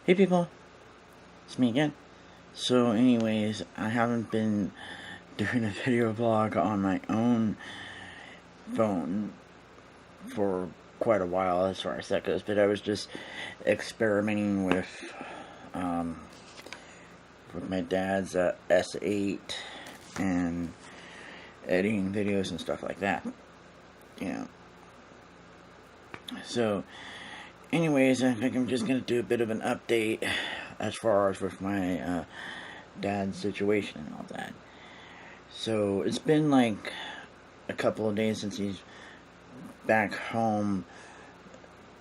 Hey people, it's me again. So anyways, I haven't been doing a video vlog on my own phone for quite a while as far as that goes, but I was just experimenting with my dad's S8 and editing videos and stuff like that, you know. So anyways, I think I'm just going to do a bit of an update as far as with my dad's situation and all that. So it's been like a couple of days since he's back home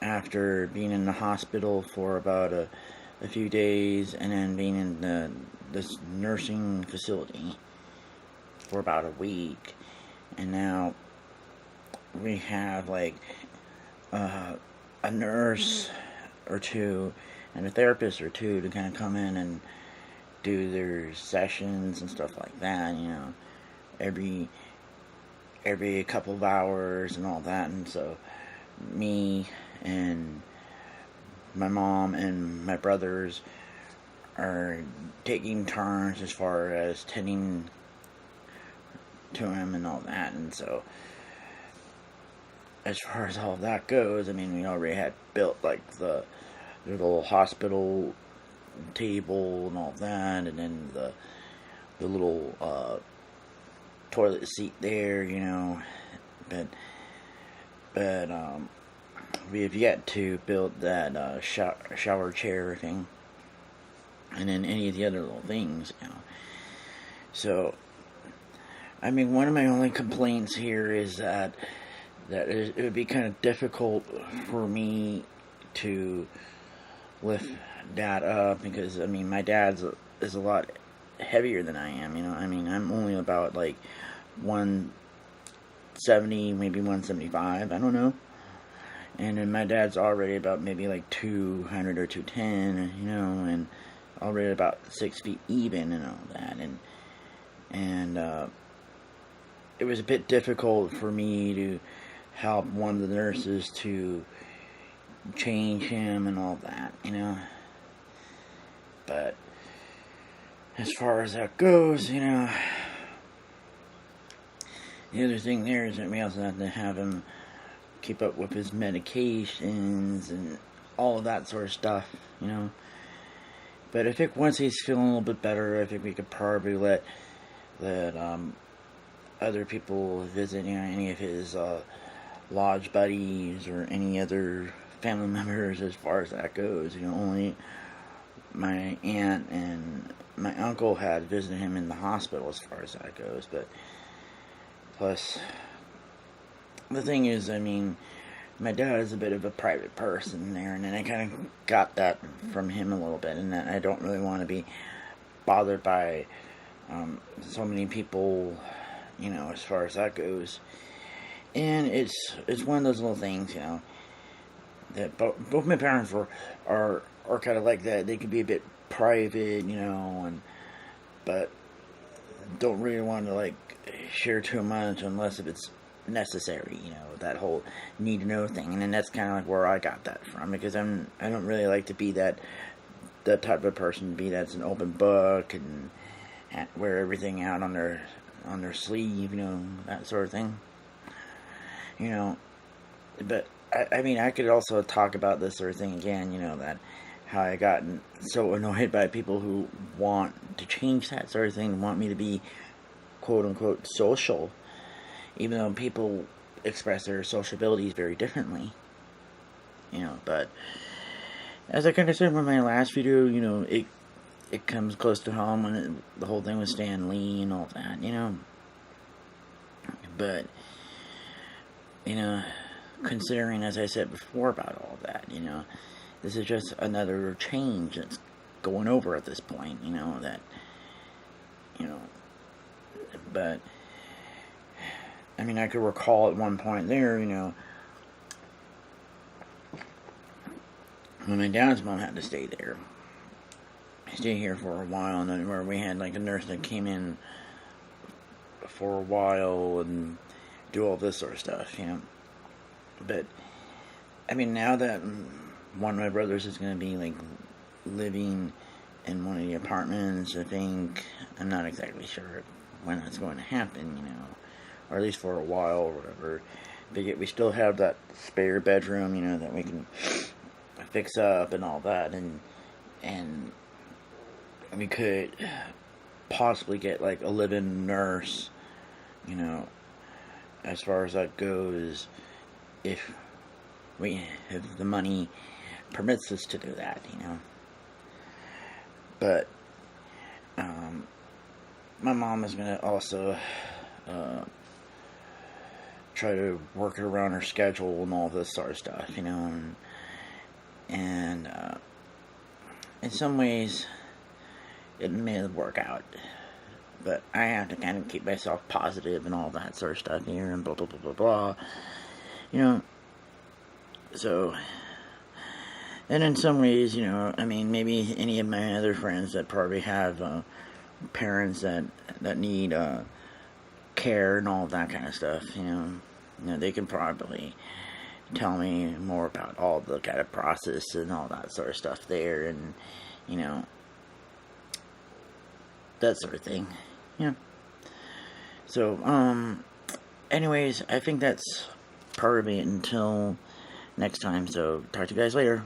after being in the hospital for about a few days, and then being in this nursing facility for about a week. And now we have like a nurse or two and a therapist or two to kind of come in and do their sessions and stuff like that, you know, every couple of hours and all that. And so me and my mom and my brothers are taking turns as far as tending to him and all that. And so as far as all that goes, I mean, we already had built like the little hospital table and all that, and then the little toilet seat there, you know. But we have yet to build that shower chair thing, and then any of the other little things, you know. So, I mean, one of my only complaints here is that it would be kind of difficult for me to lift Dad up, because I mean, my dad's is a lot heavier than I am, you know. I mean, I'm only about like 170, maybe 175, I don't know. And then my dad's already about maybe like 200 or 210, you know, and already about 6 feet even and all that. And it was a bit difficult for me to help one of the nurses to change him and all that, you know. But as far as that goes, you know, the other thing there is that we also have to have him keep up with his medications and all of that sort of stuff, you know. But I think once he's feeling a little bit better, I think we could probably let other people visit, you know, any of his lodge buddies or any other family members as far as that goes. You know, only my aunt and my uncle had visited him in the hospital as far as that goes. But plus, the thing is, I mean, my dad is a bit of a private person there, and then I kind of got that from him a little bit, and that I don't really want to be bothered by so many people, you know, as far as that goes. And it's one of those little things, you know, that both my parents are kind of like that. They can be a bit private, you know, but don't really want to like share too much unless if it's necessary, you know, that whole need to know thing. And then that's kind of like where I got that from, because I don't really like to be that type of person to be that's an open book and wear everything out on their sleeve, you know, that sort of thing. You know, but I mean, I could also talk about this sort of thing again, you know, that how I got so annoyed by people who want to change that sort of thing, want me to be quote unquote social, even though people express their social abilities very differently, you know. But as I kind of said in my last video, you know, it comes close to home when the whole thing with Stan Lee and all that, you know. But you know, considering, as I said before about all that, you know, this is just another change that's going over at this point, you know, that, you know. But I mean, I could recall at one point there, you know, when my dad's mom had to stay there, stay here for a while, and then where we had like a nurse that came in for a while and do all this sort of stuff, you know. But I mean, now that one of my brothers is going to be like living in one of the apartments. I think, I'm not exactly sure when that's going to happen, or at least for a while or whatever. But yet we still have that spare bedroom, that we can fix up and all that, and we could possibly get like a live-in nurse, as far as that goes, if the money permits us to do that, But my mom is gonna also try to work it around her schedule and all this sort of stuff, and in some ways it may work out, but I have to kind of keep myself positive and all that sort of stuff here, and blah blah blah blah blah, so, and in some ways, maybe any of my other friends that probably have parents that need care and all that kind of stuff, they can probably tell me more about all the kind of process and all that sort of stuff there, and that sort of thing. So anyways, I think that's probably it until next time, so talk to you guys later.